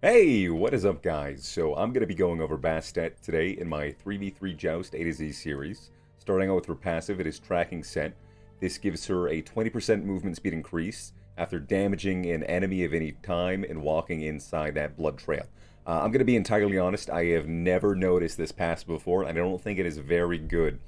Hey, what is up, guys? So I'm going to be going over Bastet today in my 3v3 Joust A to Z series. Starting out with her passive, it is Tracking Scent. This gives her a 20% movement speed increase after damaging an enemy of any time and walking inside that blood trail. I'm going to be entirely honest, I have never noticed this passive before, and I don't think it is very good.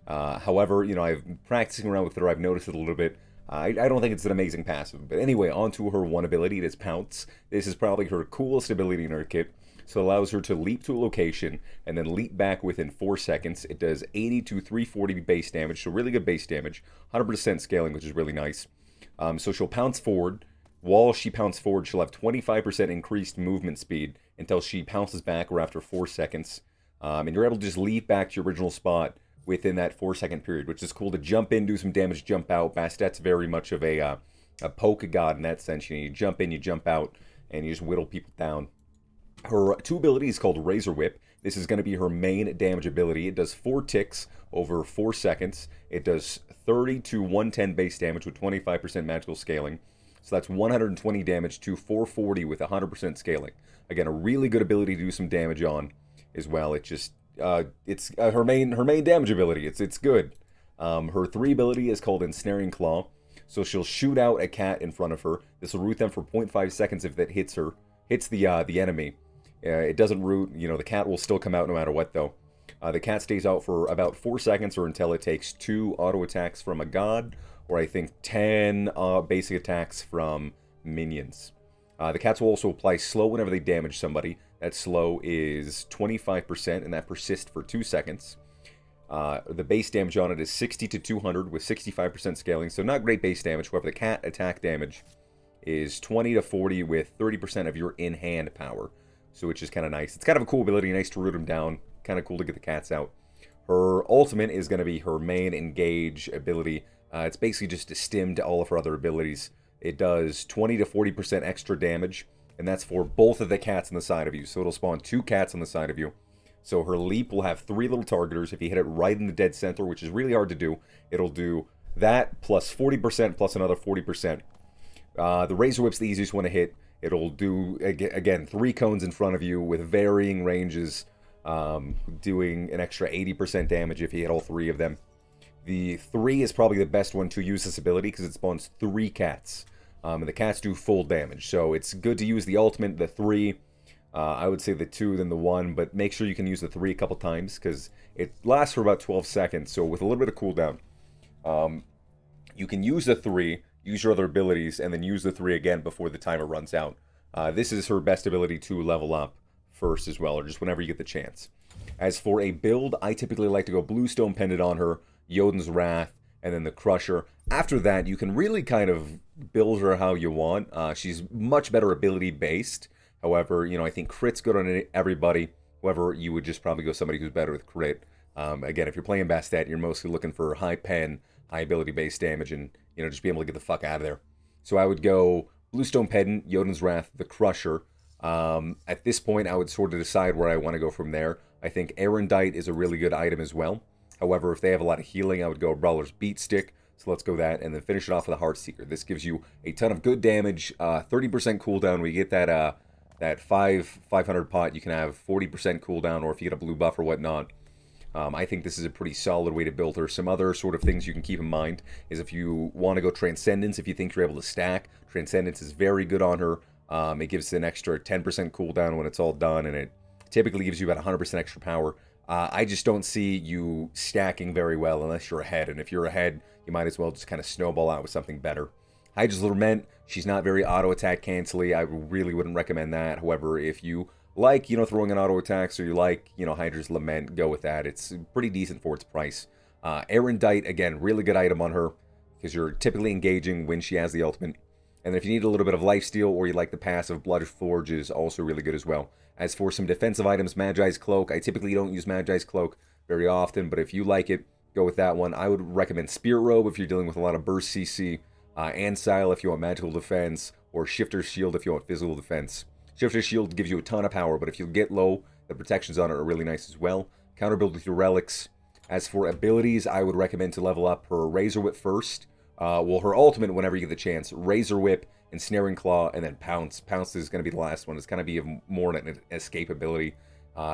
However, I've practicing around with her, I've noticed it a little bit. I don't think it's an amazing passive. But anyway, onto her one ability, it is Pounce. This is probably her coolest ability in her kit. So it allows her to leap to a location and then leap back within 4 seconds. It does 80 to 340 base damage, so really good base damage. 100% scaling, which is really nice. So she'll pounce forward. While she pounces forward, she'll have 25% increased movement speed until she pounces back or after 4 seconds. And you're able to just leap back to your original spot within that 4 second period, which is cool to jump in, do some damage, jump out. Bastet's very much of a poke god in that sense. You jump in, you jump out, and you just whittle people down. Her two abilities called Razor Whip. This is going to be her main damage ability. It does 4 ticks over 4 seconds. It does 30 to 110 base damage with 25% magical scaling. So that's 120 damage to 440 with 100% scaling. Again, a really good ability to do some damage on as well. It's her main damage ability. It's good. Her 3 ability is called Ensnaring Claw. So she'll shoot out a cat in front of her. This will root them for 0.5 seconds if that hits the enemy. It doesn't root. The cat will still come out no matter what, though. The cat stays out for about 4 seconds or until it takes 2 auto attacks from a god, or I think 10 basic attacks from minions. The cats will also apply slow whenever they damage somebody. That slow is 25%, and that persists for 2 seconds. The base damage on it is 60 to 200 with 65% scaling, so not great base damage. However, the cat attack damage is 20 to 40 with 30% of your in-hand power, so which is kind of nice. It's kind of a cool ability, nice to root them down, kind of cool to get the cats out. Her ultimate is going to be her main engage ability. It's basically just a stim to all of her other abilities. It does 20 to 40% extra damage, and that's for both of the cats on the side of you. So it'll spawn 2 cats on the side of you. So her leap will have 3 little targeters. If you hit it right in the dead center, which is really hard to do, it'll do that plus 40% plus another 40%. The Razor Whip's the easiest one to hit. It'll do, again, 3 cones in front of you with varying ranges, doing an extra 80% damage if you hit all 3 of them. The 3 is probably the best one to use this ability because it spawns 3 cats. And the cats do full damage. So it's good to use the ultimate, the 3. I would say the 2, then the 1, but make sure you can use the 3 a couple times because it lasts for about 12 seconds. So with a little bit of cooldown, you can use the 3, use your other abilities, and then use the 3 again before the timer runs out. This is her best ability to level up first as well, or just whenever you get the chance. As for a build, I typically like to go Bluestone Pendant on her, Jotun's Wrath, and then the Crusher. After that, you can really kind of build her how you want. She's much better ability-based. However, I think crit's good on everybody. However, you would just probably go somebody who's better with crit. Again, if you're playing Bastet, you're mostly looking for high pen, high ability-based damage, and, just be able to get the fuck out of there. So I would go Bluestone Pendant, Jotun's Wrath, the Crusher. At this point, I would sort of decide where I want to go from there. I think Erendite is a really good item as well. However, if they have a lot of healing, I would go Brawler's Beat Stick. So let's go that, and then finish it off with a Heartseeker. This gives you a ton of good damage, 30% cooldown. We get that 500 pot, you can have 40% cooldown, or if you get a blue buff or whatnot. I think this is a pretty solid way to build her. Some other sort of things you can keep in mind is if you want to go Transcendence, if you think you're able to stack, Transcendence is very good on her. It gives an extra 10% cooldown when it's all done, and it typically gives you about 100% extra power. I just don't see you stacking very well unless you're ahead, and if you're ahead, you might as well just kind of snowball out with something better. Hydra's Lament, she's not very auto-attack cancely. I really wouldn't recommend that. However, if you like, throwing in auto-attacks, or you like, Hydra's Lament, go with that. It's pretty decent for its price. Erendite, again, really good item on her, because you're typically engaging when she has the ultimate. And if you need a little bit of lifesteal, or you like the passive, Blood Forge is also really good as well. As for some defensive items, Magi's Cloak, I typically don't use Magi's Cloak very often, but if you like it, go with that one. I would recommend Spirit Robe if you're dealing with a lot of burst CC, Ansile if you want magical defense, or Shifter's Shield if you want physical defense. Shifter's Shield gives you a ton of power, but if you get low, the protections on it are really nice as well. Counter build with your relics. As for abilities, I would recommend to level up her Razor Whip first. Her ultimate whenever you get the chance. Razor Whip Ensnaring Claw, and then Pounce. Pounce is going to be the last one. It's going to be more an escapability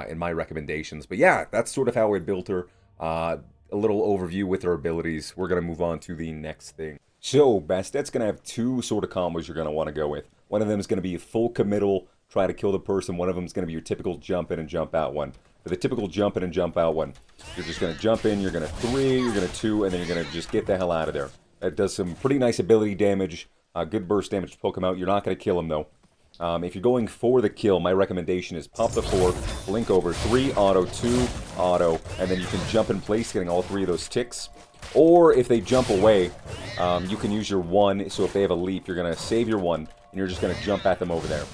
in my recommendations. But yeah, that's sort of how I built her. A little overview with her abilities. We're going to move on to the next thing. So, Bastet's going to have two sort of combos you're going to want to go with. One of them is going to be a full committal, try to kill the person. One of them is going to be your typical jump in and jump out one. For the typical jump in and jump out one, you're just going to jump in, you're going to 3, you're going to 2, and then you're going to just get the hell out of there. That does some pretty nice ability damage, good burst damage to poke him out. You're not going to kill him, though. If you're going for the kill, my recommendation is pop the 4, blink over, 3, auto, 2, auto, and then you can jump in place, getting all 3 of those ticks. Or if they jump away, you can use your 1, so if they have a leap, you're going to save your 1, and you're just going to jump at them over there.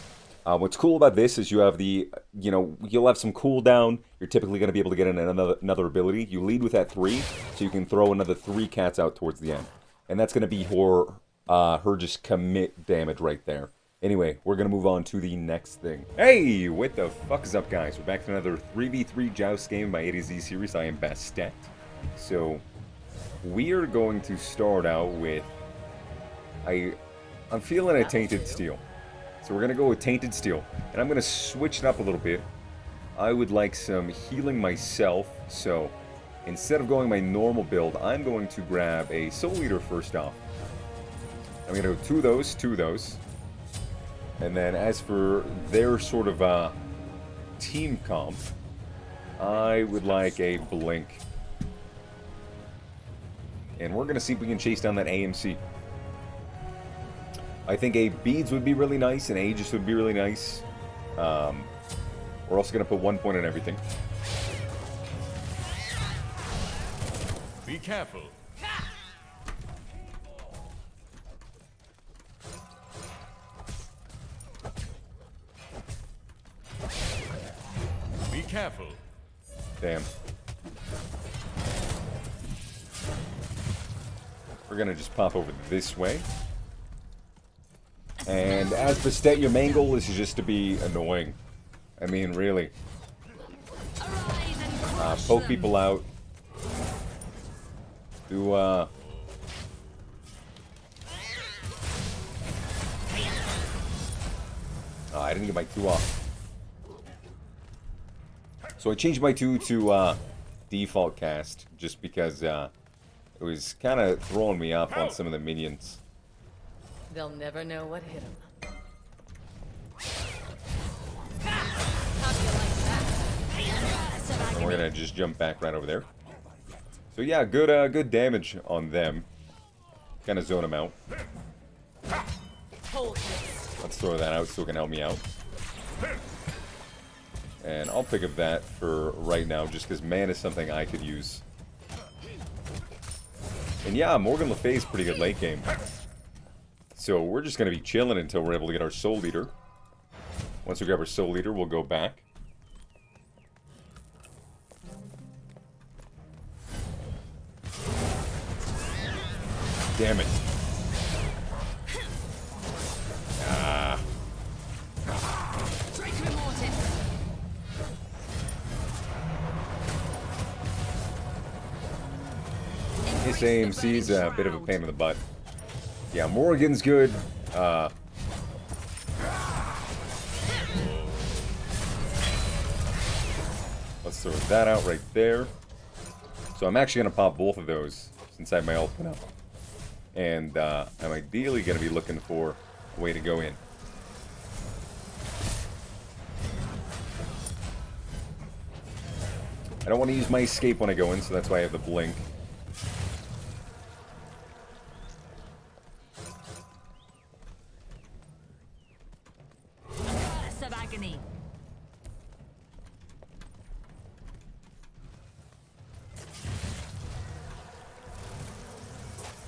What's cool about this is you have the, you'll have some cooldown. You're typically going to be able to get in another ability. You lead with that 3, so you can throw another 3 cats out towards the end. And that's going to be her just commit damage right there. Anyway, we're going to move on to the next thing. Hey, what the fuck is up, guys? We're back to another 3v3 Joust game in my A to Z series. I am Bastet. So, we are going to start out with... I'm feeling a Tainted Steel. So we're going to go with Tainted Steel. And I'm going to switch it up a little bit. I would like some healing myself. So, instead of going my normal build, I'm going to grab a Soul Eater first off. I'm going to go 2 of those. And then as for their sort of team comp, I would like a Blink. And we're going to see if we can chase down that AMC. I think a Beads would be really nice, and Aegis would be really nice. We're also going to put 1 point on everything. Be careful. Be careful. Damn. We're going to just pop over this way. And as Bastet, your main goal is just to be annoying. I mean, really. Poke people out. Do, Oh, I didn't get my 2 off. So I changed my 2 to default cast, just because it was kind of throwing me off on some of the minions. They'll never know what hit them. And we're gonna just jump back right over there. So yeah, good damage on them. Kind of zone them out. Let's throw that out so it can help me out. And I'll pick up that for right now, just because man is something I could use. And yeah, Morgan Le Fay is pretty good late game. So we're just going to be chilling until we're able to get our Soul Eater. Once we grab our Soul Eater, we'll go back. Damn it. Ah. This AMC's a bit of a pain in the butt. Yeah, Morgan's good. Let's throw that out right there. So I'm actually going to pop both of those since I have my ult put up. And I'm ideally going to be looking for a way to go in. I don't want to use my escape when I go in, so that's why I have the blink.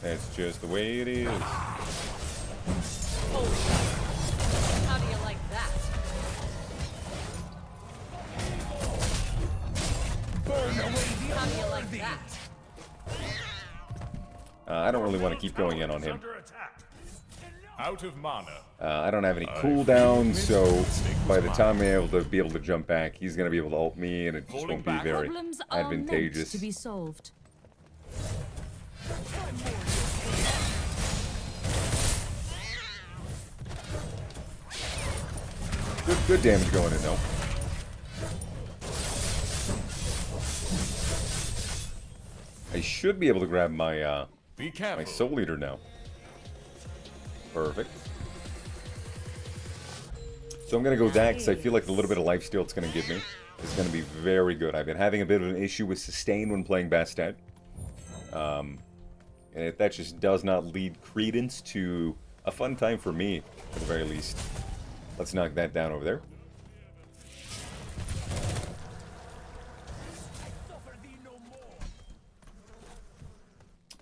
That's just the way it is. How do you like that? How do you like that? I don't really want to keep going in on him. Out of mana. I don't have any cooldown, so by the time I'm able to jump back, he's going to be able to ult me, and it just won't be very advantageous. To be solved. Good damage going in though. I should be able to grab my Be my careful. Soul Eater now. Perfect. So I'm gonna go that because I feel like the little bit of lifesteal it's gonna give me is gonna be very good. I've been having a bit of an issue with sustain when playing Bastet. And that just does not lead credence to a fun time for me, at the very least. Let's knock that down over there.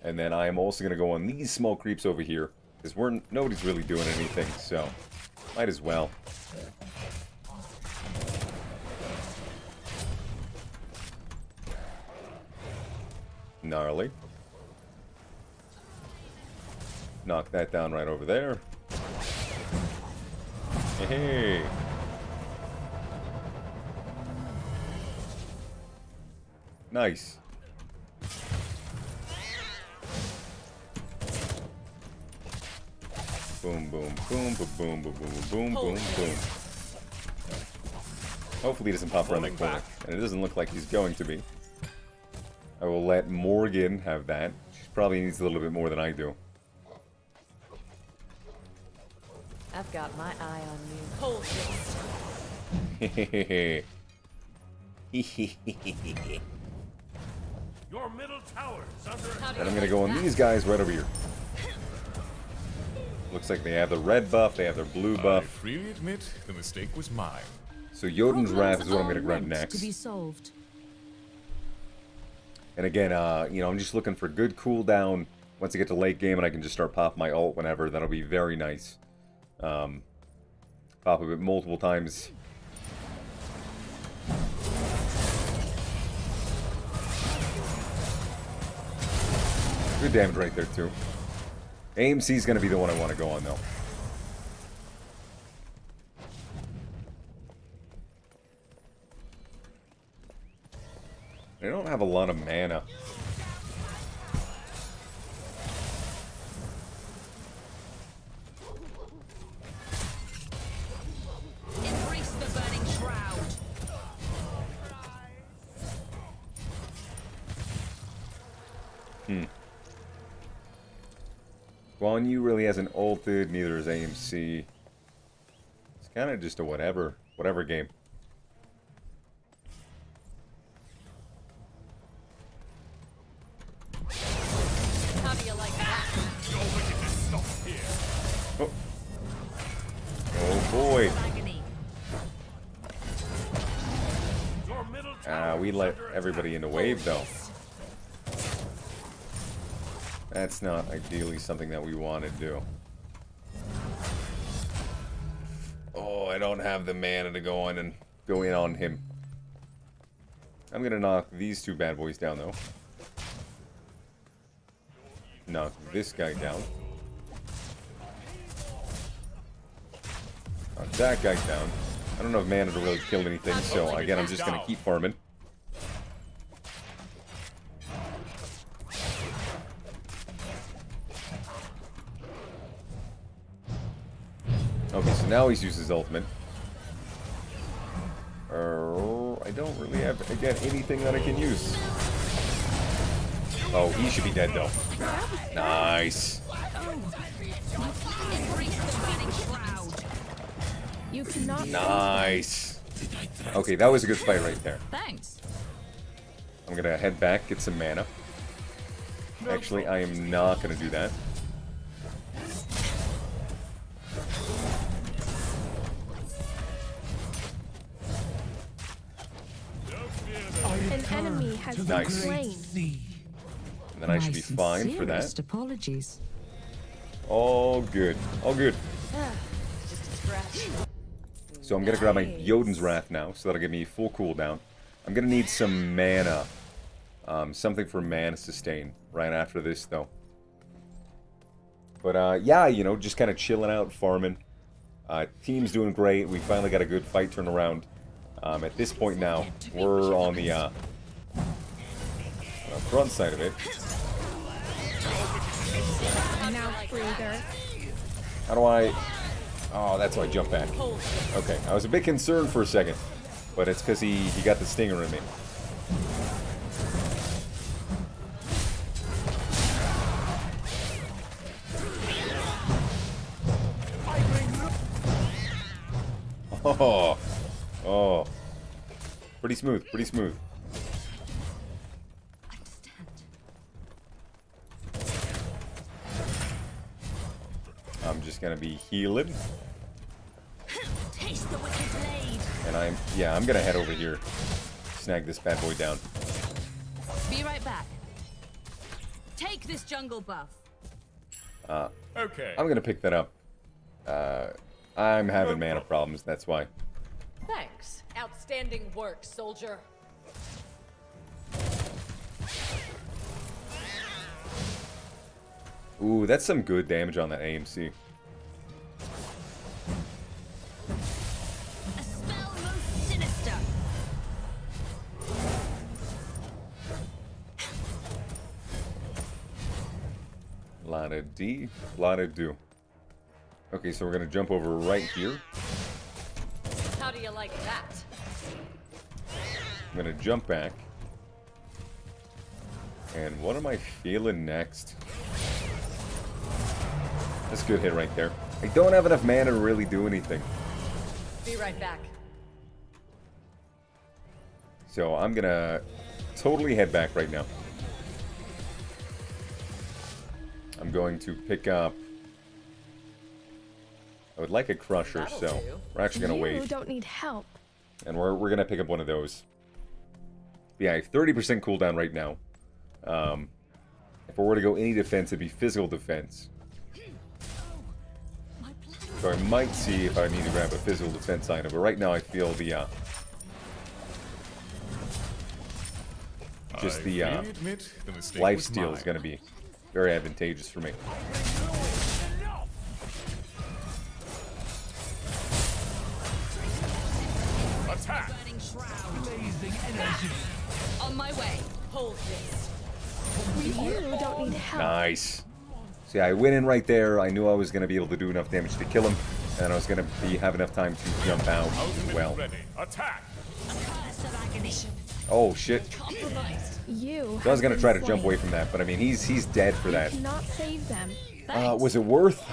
And then I am also going to go on these small creeps over here, because nobody's really doing anything, so might as well. Gnarly. Knock that down right over there. Hey. Nice. Boom, boom, boom, boom, boom, boom, boom, boom, boom, boom. Hopefully he doesn't pop around that corner. And it doesn't look like he's going to be. I will let Morgan have that. She probably needs a little bit more than I do. I've got my eye on you. Hold Hehehe. Your middle tower is under attack. And I'm gonna go on these guys right over here. Looks like they have the red buff, they have their blue I buff. freely admit the mistake was mine. So Jotun's Wrath is what I'm gonna grab To next. be solved. And again, you know, I'm just looking for good cooldown. Once I get to late game and I can just start popping my ult whenever, that'll be very nice. Pop of it multiple times. Good damage right there too. AMC is going to be the one I want to go on though. I don't have a lot of mana. Embrace the burning shroud. Guan Yu really hasn't ulted, neither is AMC. It's kind of just a whatever game. How do you like that? Your wickedness stops here. Oh, oh boy. Agony. Your middle tower We is let under everybody in the wave though. That's not ideally something that we want to do. Oh, I don't have the mana to go on and go in on him. I'm gonna knock these two bad boys down though. Knock this guy down. Knock that guy down. I don't know if mana to really kill anything, so again I'm just gonna keep farming. Okay, so now he's used his ultimate. I don't really have, again, anything that I can use. Oh, he should be dead, though. Nice. Embrace the burning shroud. You cannot. Nice. Okay, that was a good fight right there. Thanks. I'm gonna head back, get some mana. Actually, I am not gonna do that. An enemy has been Nice. slain. And then I should be fine for that. Sincerest apologies. All good. All good. Just a scratch. So I'm gonna grab my Jotun's Wrath now, so that'll give me full cooldown. I'm gonna need some mana. Something for mana sustain right after this, though. But yeah, you know, just kind of chilling out, farming. Team's doing great. We finally got a good fight turned around. At this point now, we're on the front side of it. Now, breather. How do I... Oh, that's why I jumped back. Okay, I was a bit concerned for a second, but it's because he got the stinger in me. Oh, oh, pretty smooth, pretty smooth. I'm just gonna be healing. Taste the wicked blade. And I'm gonna head over here, snag this bad boy down. Be right back. Take this jungle buff. Okay. I'm gonna pick that up. I'm having mana problems, that's why. Thanks. Outstanding work, soldier. Ooh, that's some good damage on that AMC. A spell most sinister. Lot of D, lot of do. Okay, so we're gonna jump over right here. How do you like that? I'm gonna jump back. And what am I feeling next? That's a good hit right there. I don't have enough mana to really do anything. Be right back. So I'm gonna totally head back right now. I'm going to pick up... I would like a crusher, That'll so do. we're actually gonna You wait. don't need help. And we're gonna pick up one of those. Yeah, I have 30% cooldown right now. If I were to go any defense, it'd be physical defense. So I might see if I need to grab a physical defense item, but right now I feel the Admit the mistake life was steal mine. is going to be very advantageous for me. Attack! Burning shroud. Blazing energy. On my way. Hold this. You don't need help. Nice. See, I went in right there. I knew I was going to be able to do enough damage to kill him, and I was going to have enough time to jump out as well. Ready. Attack! Curse of agony. Oh shit! Compromised. You. So I was going to have try to been jump slain. away from that, but I mean, he's dead for that. Cannot save them. Was it worth?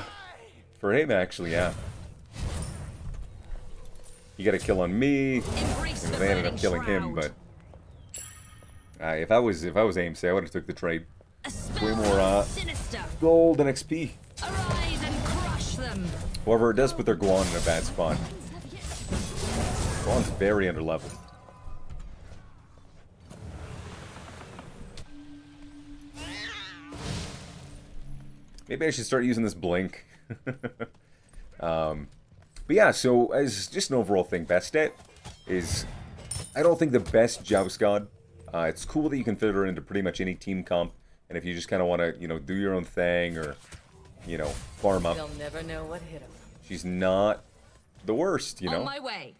For him, actually, yeah. He got a kill on me. Embrace the They ended up burning killing him, shroud. but if I was AMC, I would have took the trade. A spell more, most sinister. Gold and XP. Arise and crush them. However, it does put their Guan in a bad spot. Guan's very underleveled. Maybe I should start using this blink. But yeah, so as just an overall thing, Bastet is, I don't think the best Joust god. It's cool that you can fit her into pretty much any team comp, and if you just kind of want to, you know, do your own thing or, you know, farm up, They'll never know what hit him. she's not the worst, you know. On my way.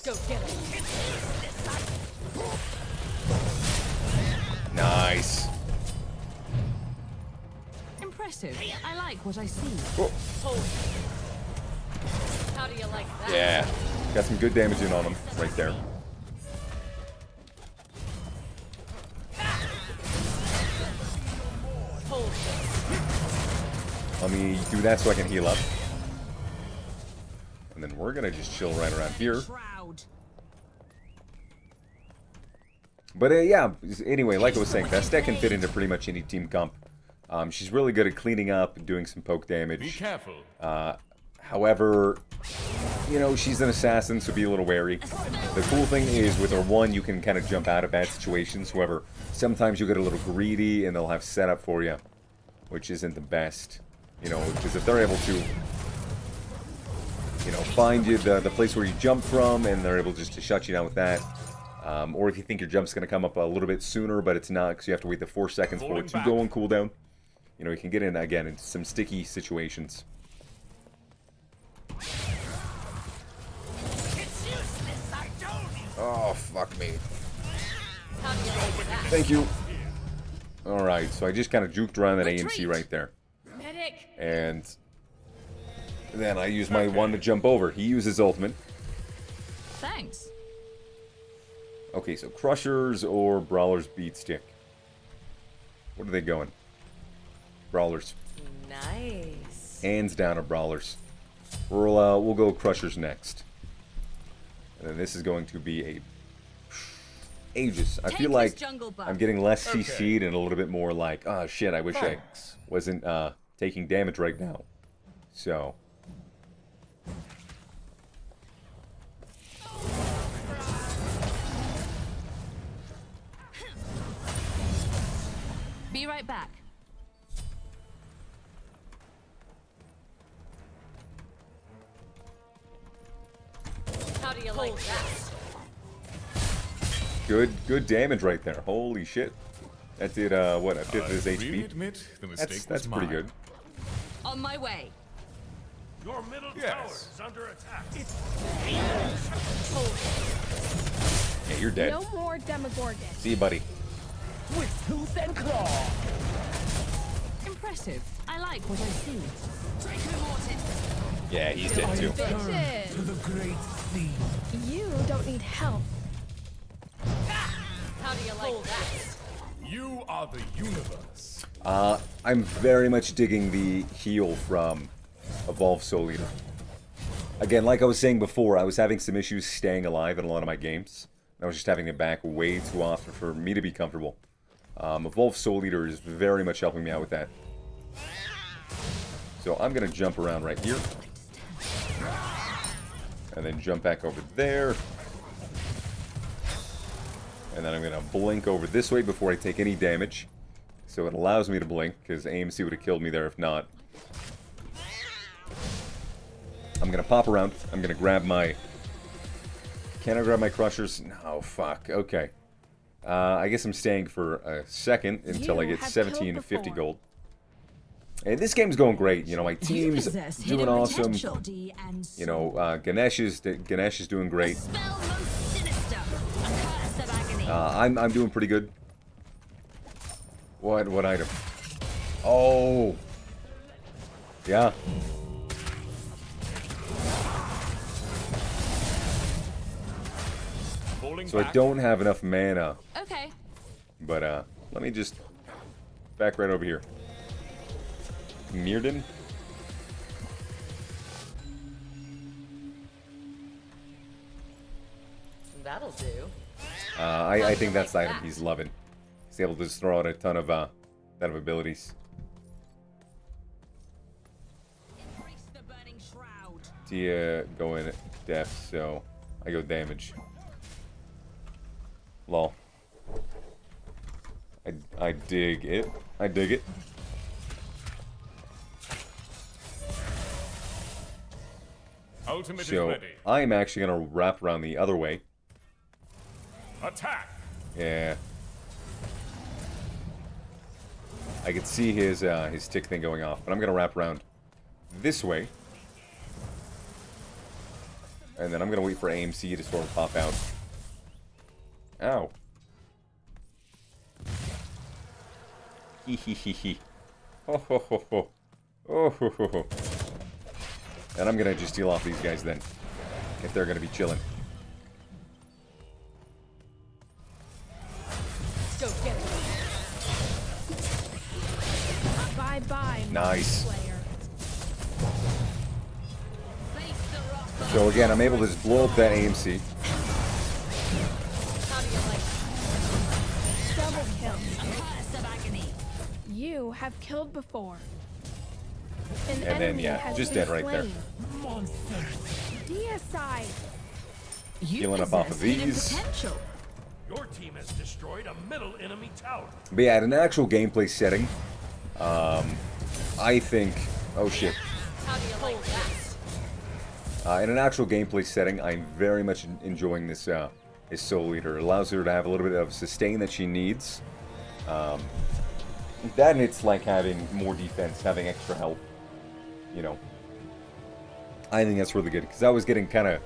Go get him. Nice. Impressive. I like what I see. Oh, Hold. How do you like that? yeah, got some good damage in on him right there. Hold this. Let me do that so I can heal up. And then we're gonna just chill right around here. Shroud. But yeah, anyway, like I was saying, Bastet can fit into pretty much any team comp. She's really good at cleaning up and doing some poke Be damage. careful. However, you know, she's an assassin, so be a little wary. The cool thing is with her one, you can kind of jump out of bad situations. However, sometimes you get a little greedy and they'll have setup for you, which isn't the best. You know, because if they're able to, you know, find you the place where you jump from, and they're able just to shut you down with that. Or if you think your jump's going to come up a little bit sooner, but it's not because you have to wait the 4 seconds for it to go on cooldown. You know, you can get in, again, into some sticky situations. Oh, fuck me. How do you like that? Thank you. Alright, so I just kind of juked around that AMC right there. Medic. And then I use my one to jump over. He uses ultimate. Thanks. Okay, so Crushers or Brawlers beat Stick? What are they going? Brawlers. Nice. Hands down are Brawlers. We'll go Crushers next. And then this is going to be a Aegis. I feel like I'm getting less CC'd and a little bit more like, oh shit, I wish I wasn't taking damage right now. So. Be right back. How do you like that? Good damage right there. Holy shit. That did, what, a fifth of his Really HP? admit the mistake That's was pretty mine. good. On my way. Your middle Yes. tower is under attack. Yeah, you're dead. No more Demogorgon. See you, buddy. With tooth and claw. Impressive. I like what I see. Draco Mortis. Yeah, he's dead too. Bitches. To the great sea. You don't need help. How do you like that? You are the universe. I'm very much digging the heal from Evolve Soul Eater. Again, like I was saying before, I was having some issues staying alive in a lot of my games. I was just having it back way too often for me to be comfortable. Evolve Soul Eater is very much helping me out with that. So I'm going to jump around right here. And then jump back over there. And then I'm going to blink over this way before I take any damage. So it allows me to blink, because AMC would have killed me there if not. I'm going to pop around. I'm going to grab my... Can I grab my Crushers? No, fuck. Okay. I guess I'm staying for a second until I get 17 to 50 gold. And this game's going great. You know, my team's doing awesome. You know, Ganesh is doing great. Spell most sinister. A curse of agony. I'm doing pretty good. What item? Oh. Yeah. So I don't have enough mana. Okay. But let me just back right over here. Mirrodin? That'll do. I think that's the item he's loving. He's able to just throw out a ton of abilities. Embrace the burning shroud. Tia going death, so I go damage. Lol. I dig it. I dig it. Ultimate is So ready. I'm actually gonna wrap around the other way. Attack. Yeah. I can see his tick thing going off, but I'm gonna wrap around this way. And then I'm gonna wait for AMC to sort of pop out. Ow. Hee hee hee hee. Ho ho ho ho. Oh ho ho ho. And I'm gonna just steal off these guys then. If they're gonna be chilling. Go get it. Bye-bye, Nice. Slayer. Face the wrath of So again, I'm able to just blow up that AMC. How do you like that? Double kill. a curse of agony. You have killed before. An And then, enemy yeah, has just been dead right there. slain. Deicide. You Healing up off of possess hidden these. potential. Your team has destroyed a middle enemy tower. But yeah, in an actual gameplay setting, I think... Oh shit. How do you like that? In an actual gameplay setting, I'm very much enjoying this Soul Eater. It allows her to have a little bit of sustain that she needs. That and it's like having more defense, having extra health. You know. I think that's really good. Because I was getting kind of...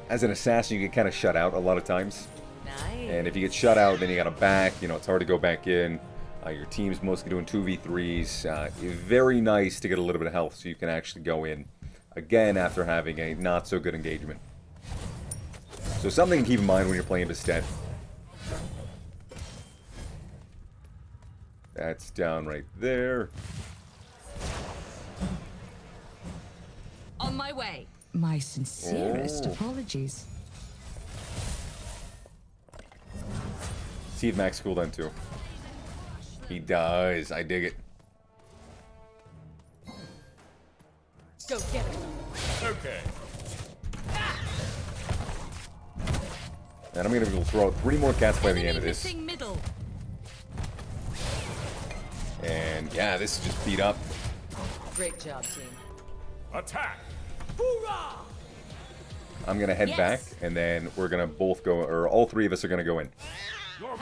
As an assassin, you get kind of shut out a lot of times. Nice. And if you get shut out, then you gotta back. You know, it's hard to go back in. Your team's mostly doing 2v3s. Very nice to get a little bit of health so you can actually go in again after having a not so good engagement. So something to keep in mind when you're playing Bastet. That's down right there. On my way. My sincerest apologies. See if Max cooldown too. He does. I dig it. Go get it. Okay. And I'm going to throw out 3 more cats by the end of this. Missing middle. And yeah, this is just beat up. Great job, team. Attack. I'm going to head Yes. back, and then we're going to both go, or all 3 of us are going to go in.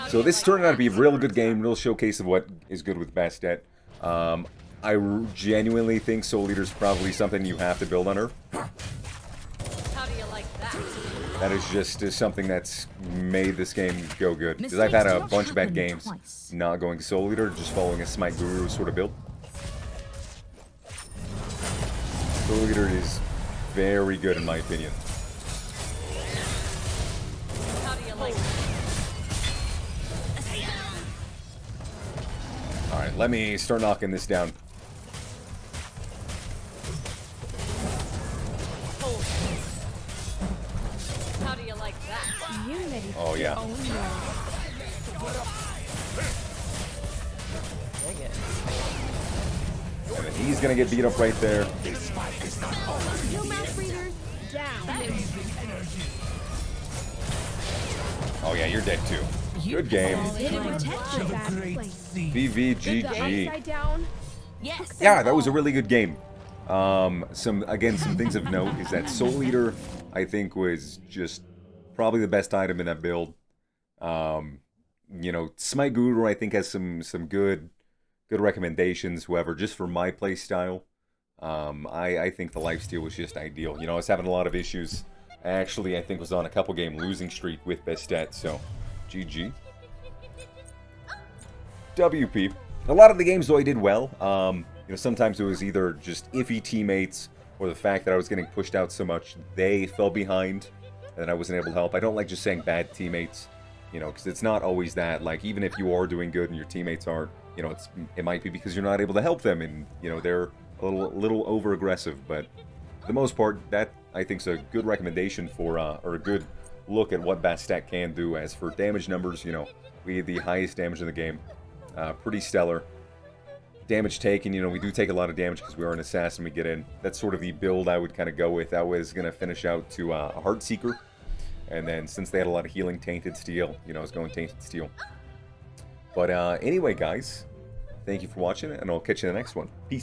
So this turned out to be a real good game, real showcase of what is good with Bastet. I genuinely think Soul Eater's probably something you have to build on her. How do you like that? That is just something that's made this game go good. Because I've had a bunch of bad games not going Soul Eater, just following a Smite Guru sort of build. Soul Eater is very good in my opinion. How do you like that? Alright, let me start knocking this down. Hold. How do you like that? Unity. Oh, yeah. Oh, no. Dig it. And then he's gonna get beat up right there. No mouth breathers. Down. Oh yeah, you're dead too. Good game. Bad Great place. sea. The VVGG. upside down. Yes. Yeah, that was a really good game. Some things of note is that Soul Eater, I think, was just probably the best item in that build. You know, Smite Guru, I think, has some good recommendations. However, just for my play style, I think the lifesteal was just ideal. You know, I was having a lot of issues. Actually, I think was on a couple game losing streak with Bastet, so GG. WP. A lot of the games, though, I did well. You know, sometimes it was either just iffy teammates or the fact that I was getting pushed out so much they fell behind and I wasn't able to help. I don't like just saying bad teammates, you know, because it's not always that. Like, even if you are doing good and your teammates aren't, you know, it might be because you're not able to help them and, you know, they're a little over-aggressive. But for the most part, that, I think, is a good recommendation for, or a good look at what Bastet can do. As for damage numbers, you know, we had the highest damage in the game. Pretty stellar. Damage taken, you know, we do take a lot of damage because we are an assassin, we get in. That's sort of the build I would kind of go with. I was going to finish out to a Heartseeker. And then since they had a lot of healing, Tainted Steel, you know, I was going Tainted Steel. But anyway, guys, thank you for watching, and I'll catch you in the next one. Peace.